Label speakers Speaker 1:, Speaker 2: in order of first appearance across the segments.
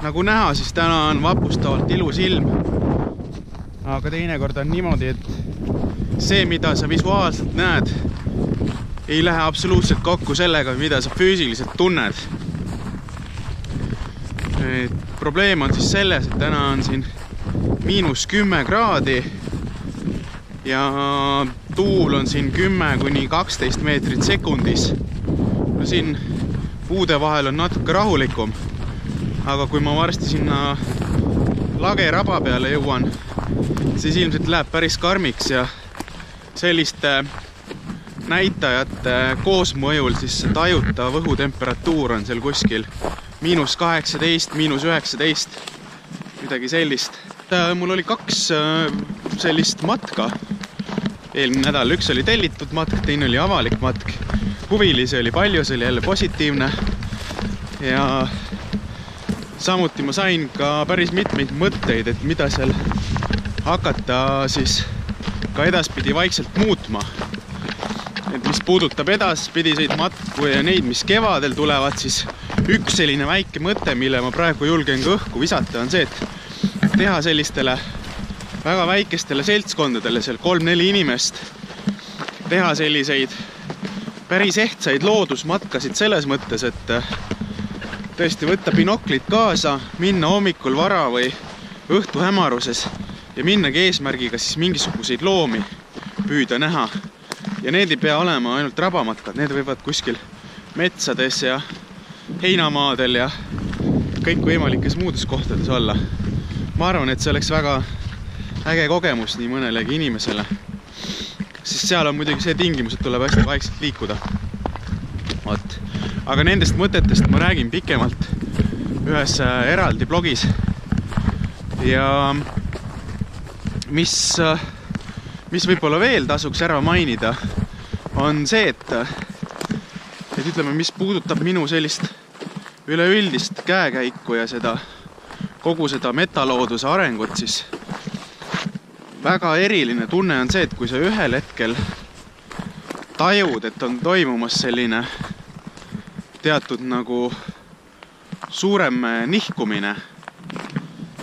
Speaker 1: Nagu näha, siis täna on vapustavalt ilus ilm. Aga teinekord on niimoodi, et see, mida sa visuaalselt näed, ei lähe absoluutselt kokku sellega, mida sa füüsiliselt tunned. Probleem on siis selles, et täna on siin -10 kraadi ja tuul on siin 10–12 meetrit sekundis. No siin puude vahel on natuke rahulikum, aga kui ma varsti sinna lageraba peale jõuan, siis ilmselt läheb päris karmiks ja selliste näitajate koosmõjul siis tajutav õhutemperatuur on seal kuskil -18, -19, midagi sellist. Mul oli 2 sellist matka eelmine nädal, üks oli tellitud matk, teine oli avalik matk. Huvilisi oli palju, see oli jälle positiivne ja samuti ma sain ka päris mitmeid mõtteid, et mida seal hakata siis ka edaspidi vaikselt muutma. Et mis puudutab edaspidiseid matku ja neid, mis kevadel tulevad, siis üks selline väike mõte, mille ma praegu julgen ka õhku visata, on see, et teha sellistele väga väikestele seltskondadele, seal 3-4 inimest, teha selliseid päris ehtsaid loodusmatkasid selles mõttes, et tõesti võtta binoklid kaasa, minna hommikul vara või õhtu hämaruses ja minnagi eesmärgiga siis mingisuguseid loomi püüda näha. Ja need ei pea olema ainult rabamatkad, need võivad kuskil metsades ja heinamaadel ja kõikvõimalikes muudes kohtades olla. Ma arvan, et see oleks väga äge kogemus nii mõnelegi inimesele. Sest seal on muidugi see tingimus, et tuleb hästi vaikselt liikuda. Võt. Aga nendest mõtetest ma räägin pikemalt ühes eraldi blogis. Ja mis võib-olla veel tasuks ära mainida, on see, et ütleme, mis puudutab minu sellist üleüldist käekäiku ja kogu seda metalooduse arengut, siis väga eriline tunne on see, et kui sa ühel hetkel tajud, et on toimumas selline teatud nagu suurem nihkumine.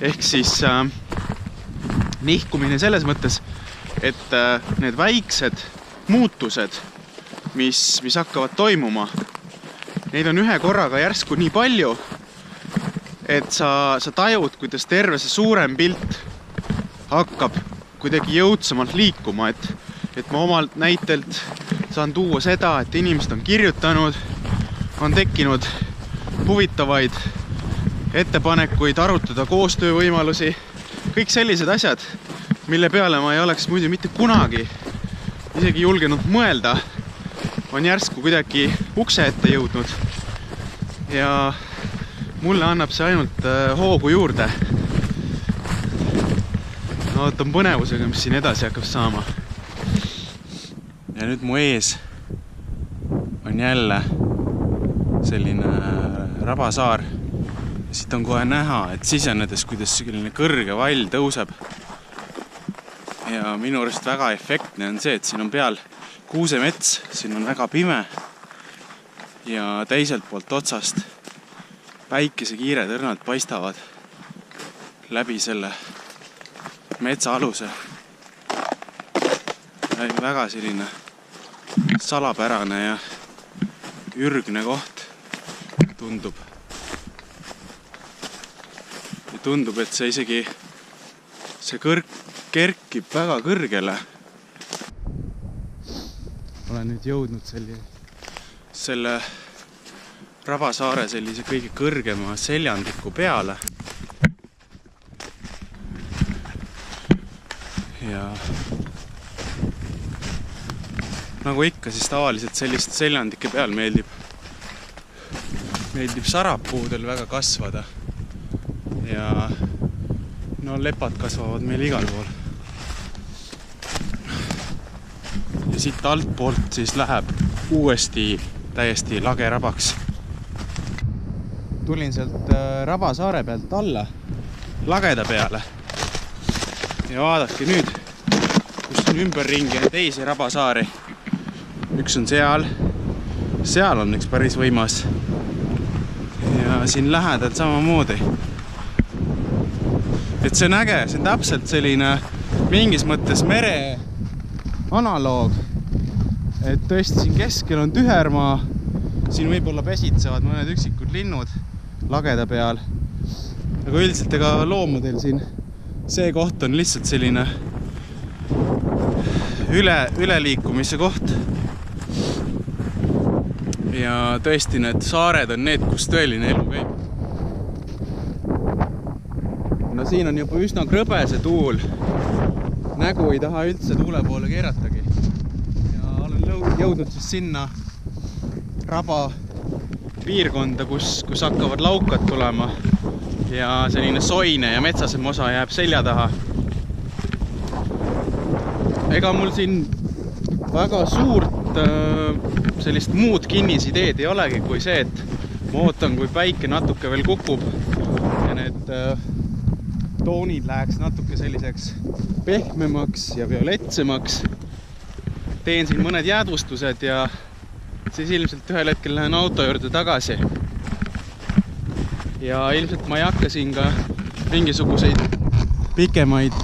Speaker 1: Ehk siis nihkumine selles mõttes, et need väiksed muutused, mis hakkavad toimuma, neid on ühe korraga järsku nii palju, et sa tajud, kuidas terve see suurem pilt hakkab kuidagi jõudsamalt liikuma, et ma omalt näitelt saan tuua seda, et inimesed on kirjutanud, on tekkinud huvitavaid ettepanekuid, arutada koostöövõimalusi, kõik sellised asjad, mille peale ma ei oleks muidu mitte kunagi isegi julgenud mõelda, on järsku kuidagi ukse ette jõudnud ja mulle annab see ainult hoogu juurde. No, ootan põnevusega, mis siin edasi hakkab saama. Ja nüüd mu ees on jälle selline rabasaar. Ja siit on kohe näha, et sisenedes, kuidas selline kõrge vall tõuseb. Ja minu arust väga efektne on see, et siin on peal kuusemets, siin on väga pime ja teiselt poolt otsast päikesekiired õrnalt paistavad läbi selle metsaaluse. Väga selline salapärane ja ürgne koht tundub. Ja tundub, et see isegi kerkib väga kõrgele. Olen nüüd jõudnud selle Rabasaare sellise kõige kõrgema seljandiku peale. Ja nagu ikka, siis tavaliselt sellist seljandike peal meeldib sarapuudel väga kasvada. Ja no lepad kasvavad meil igal pool. Ja siit altpoolt siis läheb uuesti täiesti lagerabaks. Tulin sealt Rabasaare pealt alla lageda peale. Ja vaadake nüüd, kus on ümberringi teisi rabasaari. Üks on seal on üks päris võimas. Ja siin lähedal samamoodi et see on äge, see on täpselt selline mingis mõttes mere analoog. Et tõesti siin keskel on tühermaa, siin võib-olla pesitsevad mõned üksikud linnud lageda peal. Aga üldiselt ega loomadel siin see koht on lihtsalt selline üleliikumise koht. Ja tõesti need saared on need, kus tõeline elu käib. No siin on juba üsna krõbe see tuul. Nägu ei taha üldse tuule poole keeratagi. Ja olen jõudnud siis sinna raba piirkonda, kus hakkavad laukad tulema. Ja selline soine ja metsasem osa jääb selja taha. Ega mul siin väga suurt sellist muud kinnisideed ei olegi kui see, et ma ootan, kui päike natuke veel kukub ja need toonid läheks natuke selliseks pehmemaks ja violetsemaks. Teen siin mõned jäädvustused ja siis ilmselt ühel hetkel lähen auto juurde tagasi. Ja ilmselt ma ei hakka siin ka mingisuguseid pikemaid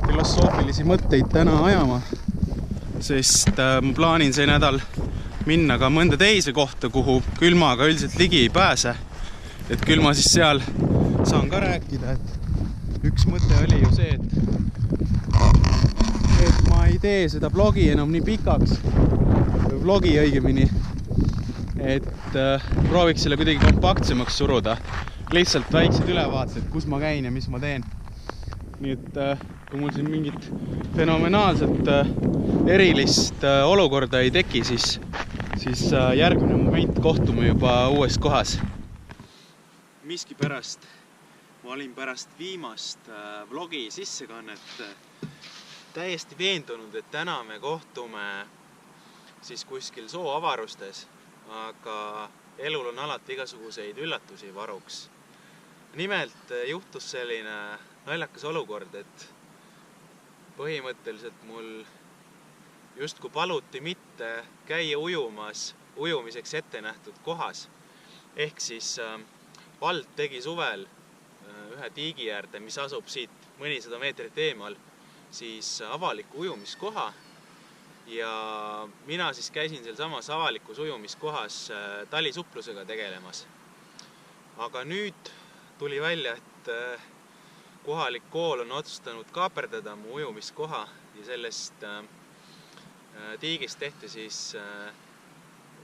Speaker 1: filosoofilisi mõtteid täna ajama, sest ma plaanin see nädal minna ka mõnda teise kohta, kuhu külmaga üldiselt ligi ei pääse. Et küll ma siis seal saan ka rääkida, et üks mõte oli ju see, et ma ei tee seda blogi enam nii pikaks, või vlogi õigemini, et prooviks selle kuidagi kompaktsemaks suruda. Lihtsalt väiksed ülevaated, kus ma käin ja mis ma teen. Nii et kui mul siin mingit fenomenaalset erilist olukorda ei teki, siis järgmine moment kohtume juba uues kohas. Miski pärast ma olin pärast viimast vlogi sissekannet täiesti veendunud, et täna me kohtume siis kuskil sooavarustes, aga elul on alati igasuguseid üllatusi varuks. Nimelt juhtus selline naljakas olukord, et põhimõtteliselt mul justkui paluti mitte käia ujumiseks ette nähtud kohas. Ehk siis vald tegi suvel ühe tiigi äärde, mis asub siit mõnisada meetrit eemal, siis avaliku ujumiskoha. Ja mina siis käisin seal samas avalikus ujumiskohas talisupplusega tegelemas. Aga nüüd tuli välja, et kohalik kool on otsustanud kaaperdada mu ujumiskoha ja sellest tiigist tehti siis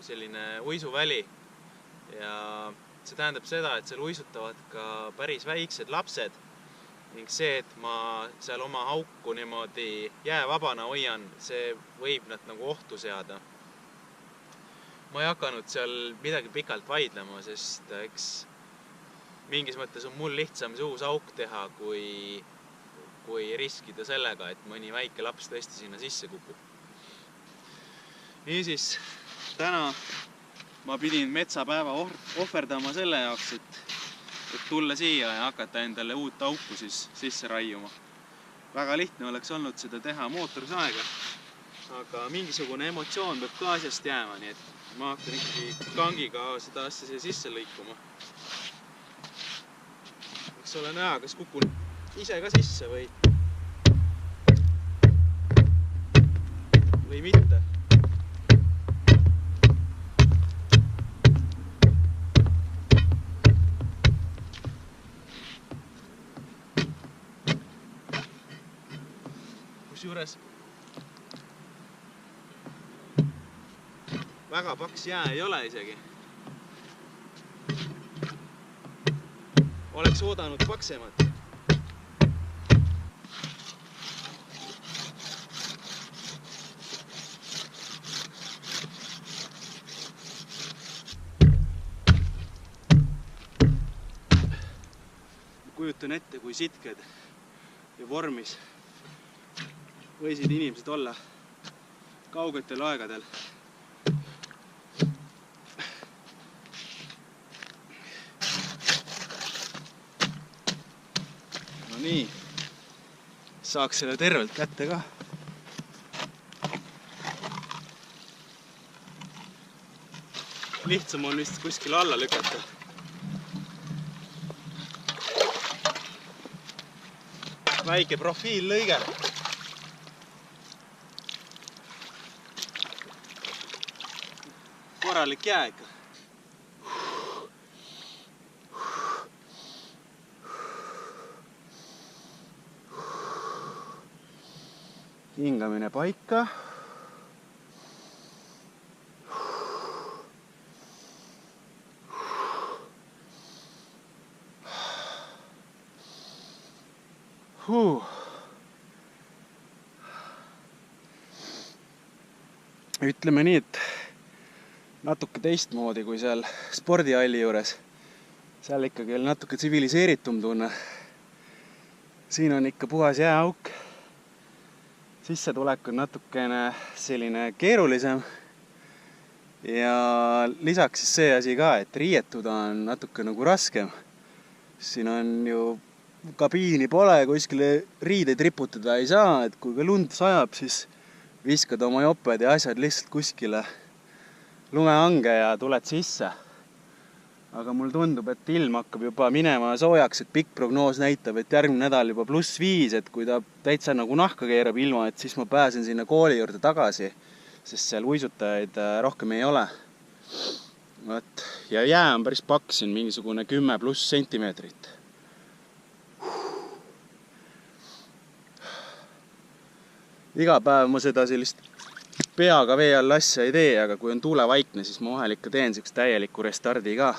Speaker 1: selline uisuväli. Ja see tähendab seda, et seal uisutavad ka päris väiksed lapsed ning see, et ma seal oma auku niimoodi jäävabana hoian, see võib nad nagu ohtu seada. Ma ei hakanud seal midagi pikalt vaidlema, sest eks mingis mõttes on mul lihtsam see uus auk teha, kui riskida sellega, et mõni väike laps tõesti sinna sisse kukub. Niisiis, täna ma pidin metsapäeva ohverdama selle jaoks, et tulla siia ja hakata endale uut auku siis sisse raiuma. Väga lihtne oleks olnud seda teha mootorsaega, aga mingisugune emotsioon peab ka asjast jääma, nii et ma hakkan ikkagi kangiga seda asja siia sisse lõikuma. Eks ole näha, kas kukun ise ka sisse või mitte. Kusjuures väga paks jää ei ole isegi. Oleks oodanud paksemat. Kujutan ette, kui sitked ja vormis võisid inimesed olla kaugetel aegadel. No nii, saaks selle tervelt kätte ka. Lihtsam on vist kuskil alla lükata. väike profiillõige. Korralik jää ikka. Hingamine paika. Ütleme nii, et natuke teistmoodi kui seal spordihalli juures. Seal ikkagi oli natuke tsiviliseeritum tunne. Siin on ikka puhas jääauk. Sissetulek on natukene selline keerulisem. Ja lisaks siis see asi ka, et riietuda on natuke nagu raskem. Siin on ju kabiini pole, kuskile riideid riputada ei saa, et kui ka lund sajab, siis viskad oma joped ja asjad lihtsalt kuskile lumehange ja tuled sisse. Aga mul tundub, et ilm hakkab juba minema soojaks, et pikk prognoos näitab, et järgmine nädal juba +5, et kui ta täitsa nagu nahka keerab ilma, et siis ma pääsen sinna kooli juurde tagasi, sest seal uisutajaid rohkem ei ole. Ja jää on päris paks, siin mingisugune 10+ sentimeetrit. Iga päev ma seda sellist peaga vee all asja ei tee, aga kui on tuulevaikne, siis ma vahel ikka teen sellist täieliku restardi ka.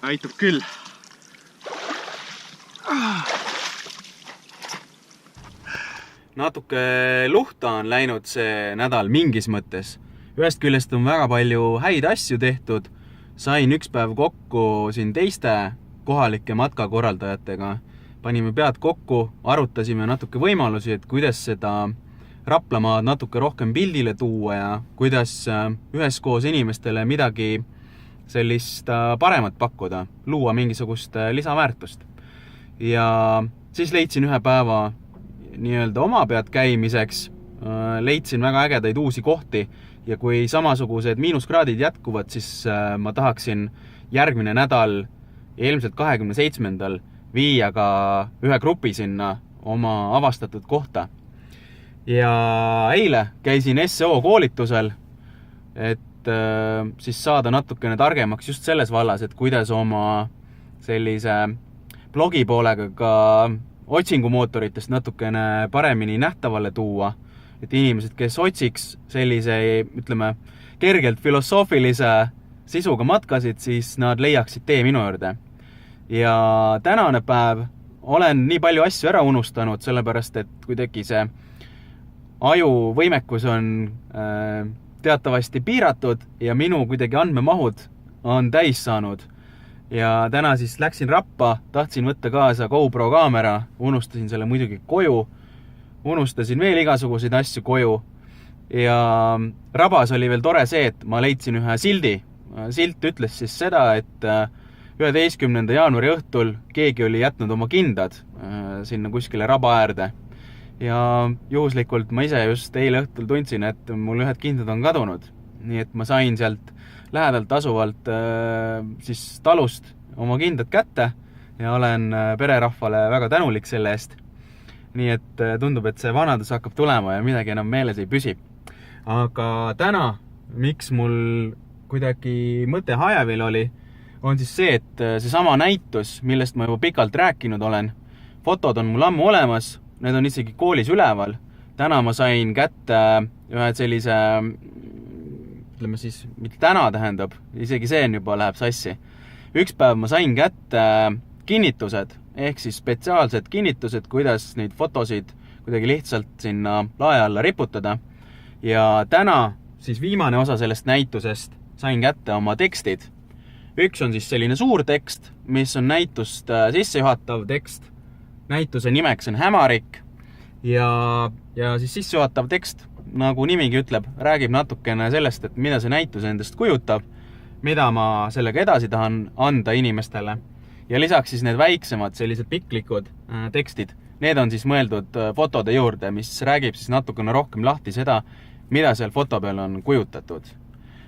Speaker 1: Aitab küll. Natuke luhta on läinud see nädal mingis mõttes. Ühest küljest on väga palju häid asju tehtud. Sain üks päev kokku siin teiste kohalike matkakorraldajatega. Panime pead kokku, arutasime natuke võimalusi, et kuidas seda Raplamaad natuke rohkem pildile tuua ja kuidas üheskoos inimestele midagi sellist paremat pakkuda, luua mingisugust lisaväärtust. Ja siis leidsin ühe päeva nii-öelda oma pead käimiseks, leidsin väga ägedaid uusi kohti ja kui samasugused miinuskraadid jätkuvad, siis ma tahaksin järgmine nädal, ilmselt 27. viia ka ühe grupi sinna oma avastatud kohta. Ja eile käisin SEO koolitusel, et siis saada natukene targemaks just selles vallas, et kuidas oma sellise blogi poolega ka otsingumootoritest natukene paremini nähtavale tuua. Et inimesed, kes otsiks sellise, ütleme, kergelt filosoofilise sisuga matkasid, siis nad leiaksid tee minu juurde. Ja tänane päev olen nii palju asju ära unustanud, sellepärast, et kuidagi see aju võimekus on teatavasti piiratud ja minu kuidagi andmemahud on täis saanud. Ja täna siis läksin rappa, tahtsin võtta kaasa GoPro kaamera, unustasin selle muidugi koju, unustasin veel igasuguseid asju koju ja rabas oli veel tore see, et ma leidsin ühe sildi. Silt ütles siis seda, et 11. jaanuari õhtul keegi oli jätnud oma kindad sinna kuskile raba äärde. Ja juhuslikult ma ise just eile õhtul tundsin, et mul ühed kindad on kadunud. Nii et ma sain sealt lähedalt asuvalt siis talust oma kindad kätte ja olen pererahvale väga tänulik selle eest. Nii et tundub, et see vanadus hakkab tulema ja midagi enam meeles ei püsi. Aga täna, miks mul kuidagi mõte hajavil oli, on siis see, et see sama näitus, millest ma juba pikalt rääkinud olen, fotod on mul ammu olemas, need on isegi koolis üleval. Täna ma sain kätte ühe sellise, ütleme siis, mitte täna tähendab, isegi see juba läheb sassi. Üks päev ma sain kätte kinnitused, ehk siis spetsiaalsed kinnitused, kuidas neid fotosid kuidagi lihtsalt sinna lae alla riputada. Ja täna siis viimane osa sellest näitusest sain kätte oma tekstid. Üks on siis selline suur tekst, mis on näitust sissejuhatav tekst. Näituse nimeks on Hämarik ja siis sissejuhatav tekst, nagu nimigi ütleb, räägib natukene sellest, et mida see näitus endast kujutab, mida ma sellega edasi tahan anda inimestele. Ja lisaks siis need väiksemad sellised piklikud tekstid, need on siis mõeldud fotode juurde, mis räägib siis natukene rohkem lahti seda, mida seal foto peal on kujutatud.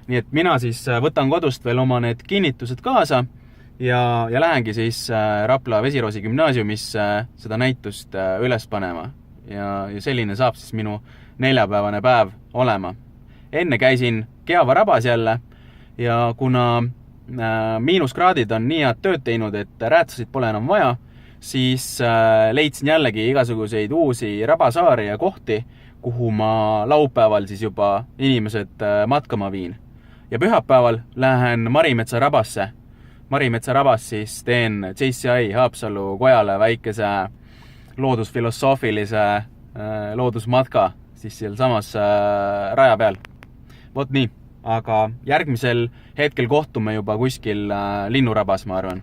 Speaker 1: Nii et mina siis võtan kodust veel oma need kinnitused kaasa ja lähengi siis Rapla Vesiroosi gümnaasiumisse seda näitust üles panema. Ja selline saab siis minu neljapäevane päev olema. Enne käisin Keava rabas jälle ja kuna miinuskraadid on nii head tööd teinud, et räätsasid pole enam vaja, siis leidsin jällegi igasuguseid uusi rabasaari ja kohti, kuhu ma laupäeval siis juba inimesed matkama viin. Ja pühapäeval lähen Marimetsa rabasse. Marimetsa rabas siis teen JCI Haapsalu kojale väikese loodusfilosoofilise loodusmatka siis seal samas raja peal. Vot nii, aga järgmisel hetkel kohtume juba kuskil linnurabas, ma arvan.